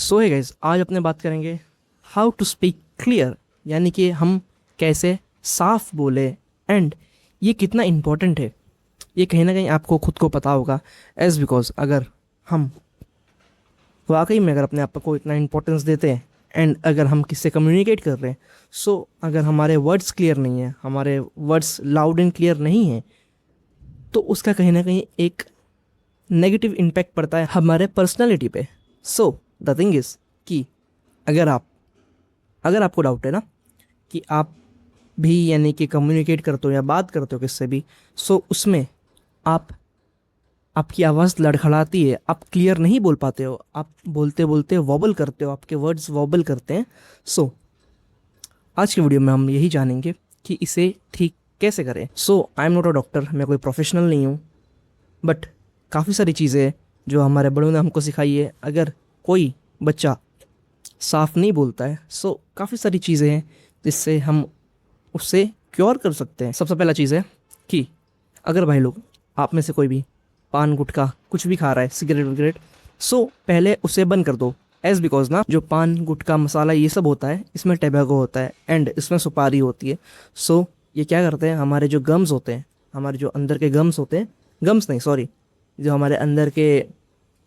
सो है गाइस, आज अपने बात करेंगे हाउ टू स्पीक क्लियर, यानी कि हम कैसे साफ बोले एंड ये कितना इम्पोर्टेंट है। ये कहीं ना कहीं आपको खुद को पता होगा एज बिकॉज अगर हम वाकई में अगर अपने आप को इतना इम्पोर्टेंस देते हैं एंड अगर हम किससे कम्युनिकेट कर रहे हैं, सो अगर हमारे वर्ड्स क्लियर नहीं है, हमारे वर्ड्स लाउड एंड क्लियर नहीं है, तो उसका कहीं ना कहीं एक नेगेटिव इम्पैक्ट पड़ता है हमारे पर्सनालिटी पे। सो द थिंग इज़ कि अगर आपको डाउट है ना कि आप भी यानी कि कम्युनिकेट करते हो या बात करते हो किससे भी, सो उसमें आपकी आवाज़ लड़खड़ाती है, आप क्लियर नहीं बोल पाते हो, आप बोलते बोलते वॉबल करते हो, आपके वर्ड्स वॉबल करते हैं। सो आज की वीडियो में हम यही जानेंगे कि इसे ठीक कैसे करें। So I am not a doctor, मैं कोई प्रोफेशनल नहीं हूँ, बट काफ़ी सारी चीज़ें जो हमारे बड़ों ने हमको सिखाई है। अगर कोई बच्चा साफ नहीं बोलता है, सो काफ़ी सारी चीज़ें हैं जिससे हम उससे क्योर कर सकते हैं। सबसे पहला चीज़ है कि अगर भाई लोग आप में से कोई भी पान गुटखा कुछ भी खा रहा है, सिगरेट विगरेट, सो पहले उसे बंद कर दो। एज बिकॉज ना जो पान गुटखा मसाला ये सब होता है, इसमें टैबैको होता है एंड इसमें सुपारी होती है। सो ये क्या करते हैं, हमारे जो गम्स होते हैं, हमारे जो अंदर के गम्स होते हैं, गम्स नहीं सॉरी, जो हमारे अंदर के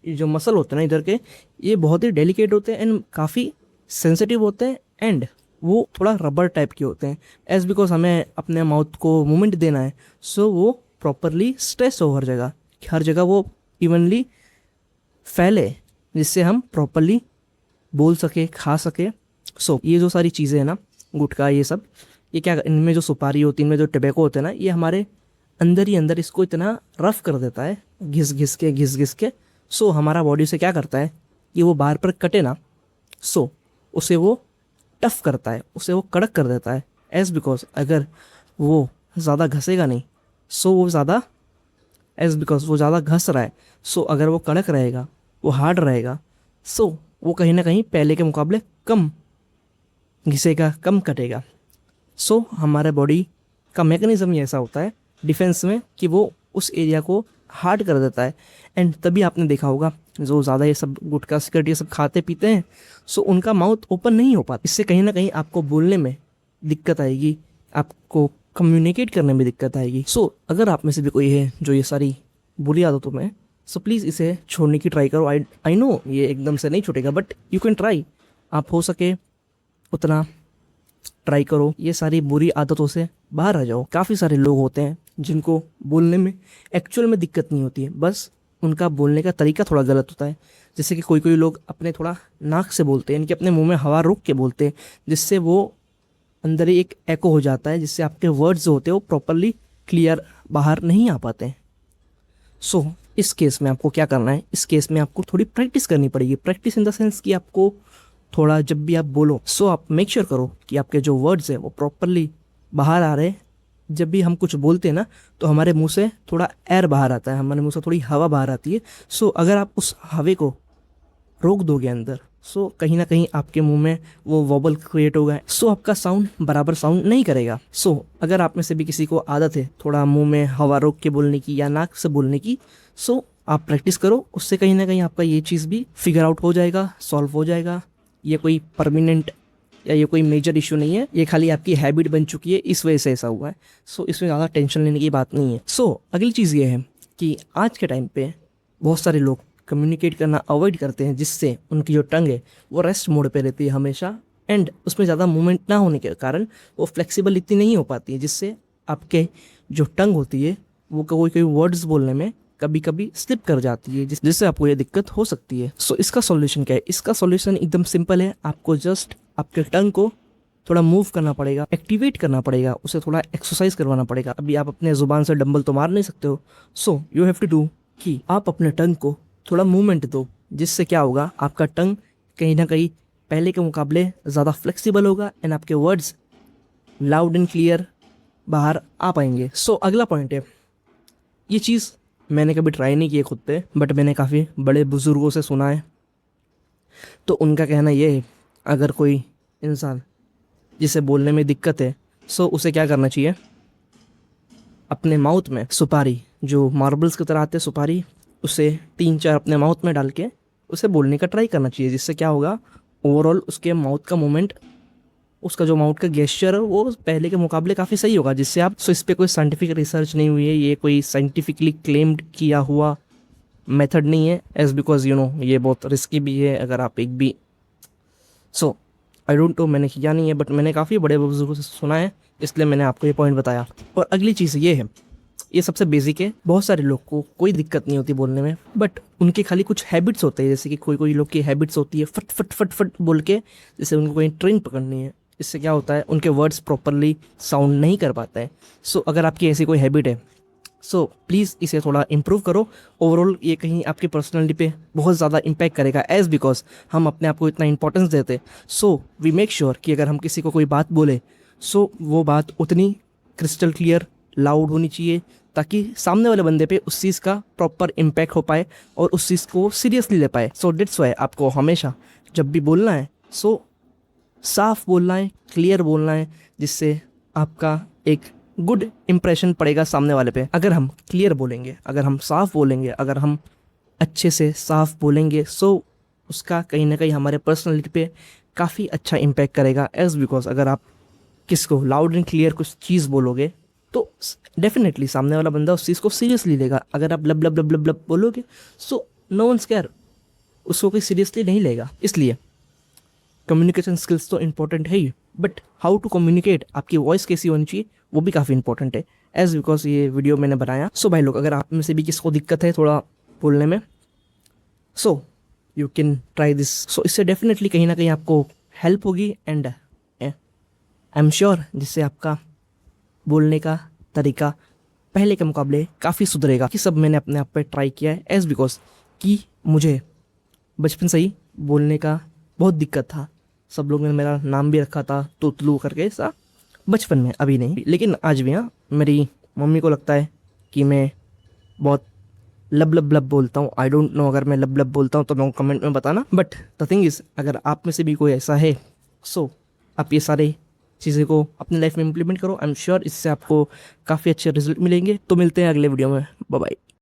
जो मसल होते हैं ना इधर के, ये बहुत ही डेलिकेट होते हैं एंड काफ़ी सेंसिटिव होते हैं एंड वो थोड़ा रबर टाइप के होते हैं। एज बिकॉज हमें अपने माउथ को मूवमेंट देना है, सो वो प्रॉपरली स्ट्रेस हो हर जगह वो इवनली फैले, जिससे हम प्रॉपरली बोल सके, खा सके। सो ये जो सारी चीज़ें हैं ना, गुटखा ये सब, ये क्या, इनमें जो सुपारी होती है, इनमें जो टबैको होते हैं ना, ये हमारे अंदर ही अंदर इसको इतना रफ कर देता है, घिस घिस के। सो हमारा बॉडी से क्या करता है कि वो बाहर पर कटे ना, सो उसे वो टफ करता है, उसे वो कड़क कर देता है। एज बिकॉज अगर वो ज़्यादा घसेगा नहीं, सो वो ज़्यादा एज बिकॉज वो ज़्यादा घस रहा है, सो अगर वो कड़क रहेगा, वो हार्ड रहेगा, सो वो कहीं ना कहीं पहले के मुकाबले कम घिसेगा, कम कटेगा। सो हमारे बॉडी का मैकेनिज्म ही ऐसा होता है डिफेंस में कि वो उस एरिया को हार्ड कर देता है। एंड तभी आपने देखा होगा जो ज़्यादा ये सब गुटखा सिगरेट ये सब खाते पीते हैं, सो उनका माउथ ओपन नहीं हो पाता। इससे कहीं ना कहीं आपको बोलने में दिक्कत आएगी, आपको कम्युनिकेट करने में दिक्कत आएगी। सो अगर आप में से भी कोई है जो ये सारी बुरी आदतों में, सो प्लीज़ इसे छोड़ने की ट्राई करो। आई नो ये एकदम से नहीं छूटेगा, बट यू कैन ट्राई। आप हो सके उतना ट्राई करो, ये सारी बुरी आदतों से बाहर आ जाओ। काफ़ी सारे लोग होते हैं जिनको बोलने में एक्चुअल में दिक्कत नहीं होती है, बस उनका बोलने का तरीका थोड़ा गलत होता है। जैसे कि कोई लोग अपने थोड़ा नाक से बोलते हैं, इनके अपने मुंह में हवा रोक के बोलते हैं, जिससे वो अंदर ही एक एको हो जाता है, जिससे आपके वर्ड्स जो होते हैं वो प्रॉपरली क्लियर बाहर नहीं आ पाते हैं। सो इस केस में आपको क्या करना है, इस केस में आपको थोड़ी प्रैक्टिस करनी पड़ेगी। प्रैक्टिस इन द सेंस कि आपको थोड़ा जब भी आप बोलो, सो आप मेक श्योर करो कि आपके जो वर्ड्स हैं वो प्रॉपरली बाहर आ रहे हैं। जब भी हम कुछ बोलते हैं ना, तो हमारे मुंह से थोड़ा एयर बाहर आता है, हमारे मुंह से थोड़ी हवा बाहर आती है। सो अगर आप उस हवा को रोक दोगे अंदर, सो कहीं ना कहीं आपके मुंह में वो वॉबल क्रिएट होगा, सो आपका साउंड बराबर साउंड नहीं करेगा। सो अगर आप में से भी किसी को आदत है थोड़ा मुंह में हवा रोक के बोलने की या नाक से बोलने की, सो आप प्रैक्टिस करो, उससे कहीं ना कहीं आपका ये चीज़ भी फिगर आउट हो जाएगा, सॉल्व हो जाएगा। ये कोई परमानेंट या ये कोई मेजर इशू नहीं है, ये खाली आपकी हैबिट बन चुकी है, इस वजह से ऐसा हुआ है। सो इसमें ज़्यादा टेंशन लेने की बात नहीं है। सो अगली चीज़ ये है कि आज के टाइम पे बहुत सारे लोग कम्युनिकेट करना अवॉइड करते हैं, जिससे उनकी जो टंग है वो रेस्ट मोड पे रहती है हमेशा, एंड उसमें ज़्यादा मूवमेंट ना होने के कारण वो फ्लेक्सिबल इतनी नहीं हो पाती है, जिससे आपके जो टंग होती है वो कोई वर्ड्स बोलने में कभी कभी स्लिप कर जाती है, जिससे आपको ये दिक्कत हो सकती है। सो इसका सॉल्यूशन क्या है? इसका सॉल्यूशन एकदम सिंपल है। आपको जस्ट आपके टंग को थोड़ा मूव करना पड़ेगा, एक्टिवेट करना पड़ेगा, उसे थोड़ा एक्सरसाइज करवाना पड़ेगा। अभी आप अपने ज़ुबान से डंबल तो मार नहीं सकते हो, so you have to do कि आप अपने टंग को थोड़ा मूवमेंट दो, जिससे क्या होगा, आपका टंग कहीं ना कहीं पहले के मुकाबले ज़्यादा फ्लेक्सिबल होगा एंड आपके वर्ड्स लाउड एंड क्लियर बाहर आ पाएंगे। सो अगला पॉइंट है, ये चीज़ मैंने कभी ट्राई नहीं की है खुद पे, बट मैंने काफ़ी बड़े बुज़ुर्गों से सुना है। तो उनका कहना ये है, अगर कोई इंसान जिसे बोलने में दिक्कत है, सो उसे क्या करना चाहिए, अपने माउथ में सुपारी, जो मार्बल्स की तरह आते हैं सुपारी, उसे 3-4 अपने माउथ में डाल के उसे बोलने का ट्राई करना चाहिए, जिससे क्या होगा, ओवरऑल उसके माउथ का मूवमेंट, उसका जो माउथ का गेस्चर है वो पहले के मुकाबले काफ़ी सही होगा, जिससे आप, सो इस पर कोई साइंटिफिक रिसर्च नहीं हुई है, ये कोई साइंटिफिकली क्लेम्ड किया हुआ मेथड नहीं है, एज बिकॉज यू नो ये बहुत रिस्की भी है अगर आप एक भी, सो आई डोंट नो, मैंने किया नहीं है, बट मैंने काफ़ी बड़े बुजुर्गों से सुना है, इसलिए मैंने आपको ये पॉइंट बताया। और अगली चीज़ ये है, ये सबसे बेसिक है, बहुत सारे लोग को कोई दिक्कत नहीं होती बोलने में, बट उनके खाली कुछ हैबिट्स होते हैं, जैसे कि कोई कोई लोग की हैबिट्स होती है फट फट फट फट बोल के, जैसे उनको कोई ट्रेन पकड़नी है, इससे क्या होता है, उनके वर्ड्स प्रॉपरली साउंड नहीं कर पाते हैं। सो अगर आपकी ऐसी कोई हैबिट है, सो प्लीज़ इसे थोड़ा इम्प्रूव करो। ओवरऑल ये कहीं आपकी पर्सनैलिटी पे बहुत ज़्यादा इम्पैक्ट करेगा, एज बिकॉज हम अपने आप को इतना इंपॉर्टेंस देते, सो वी मेक श्योर कि अगर हम किसी को कोई बात बोले, सो वो बात उतनी क्रिस्टल क्लियर लाउड होनी चाहिए, ताकि सामने वाले बंदे पे उस चीज़ का प्रॉपर इम्पैक्ट हो पाए और उस चीज़ को सीरियसली ले पाए। सो डेट्स वाई आपको हमेशा जब भी बोलना है, सो साफ बोलना है, क्लियर बोलना है, जिससे आपका एक गुड इंप्रेशन पड़ेगा सामने वाले पे। अगर हम क्लियर बोलेंगे, अगर हम साफ बोलेंगे, अगर हम अच्छे से साफ बोलेंगे, सो उसका कहीं ना कहीं हमारे पर्सनैलिटी पे काफ़ी अच्छा इम्पैक्ट करेगा, एज बिकॉज अगर आप किसको लाउड एंड क्लियर कुछ चीज़ बोलोगे तो डेफिनेटली सामने वाला बंदा उस चीज़ को सीरियसली लेगा। अगर आप लब लब लब लब लब बोलोगे, सो नो वंस केयर, उसको कोई सीरियसली नहीं लेगा। इसलिए कम्युनिकेशन स्किल्स तो इंपॉर्टेंट है ही, बट हाउ टू कम्युनिकेट, आपकी वॉइस कैसी होनी चाहिए, वो भी काफ़ी इंपॉर्टेंट है, एज बिकॉज ये वीडियो मैंने बनाया। सो भाई लोग, अगर आप में से भी किसको दिक्कत है थोड़ा बोलने में, so you can try this. So इससे डेफिनेटली कहीं ना कहीं आपको हेल्प होगी, एंड आई एम श्योर जिससे आपका बोलने का तरीका पहले के मुकाबले काफ़ी सुधरेगा। कि सब मैंने अपने आप पे ट्राई किया है, एज बिकॉज कि मुझे बचपन से ही बोलने का बहुत दिक्कत था। सब लोग ने मेरा नाम भी रखा था तोतलू करके, ऐसा बचपन में, अभी नहीं, लेकिन आज भी। हाँ, मेरी मम्मी को लगता है कि मैं बहुत लब लब लब बोलता हूँ। आई डोंट नो, अगर मैं लब लब बोलता हूँ तो मैं कमेंट में बताना। बट द थिंग इज़, अगर आप में से भी कोई ऐसा है, सो आप ये सारे चीज़ें को अपनी लाइफ में इम्प्लीमेंट करो। आई एम श्योर इससे आपको काफ़ी अच्छे रिजल्ट मिलेंगे। तो मिलते हैं अगले वीडियो में, बाय बाय।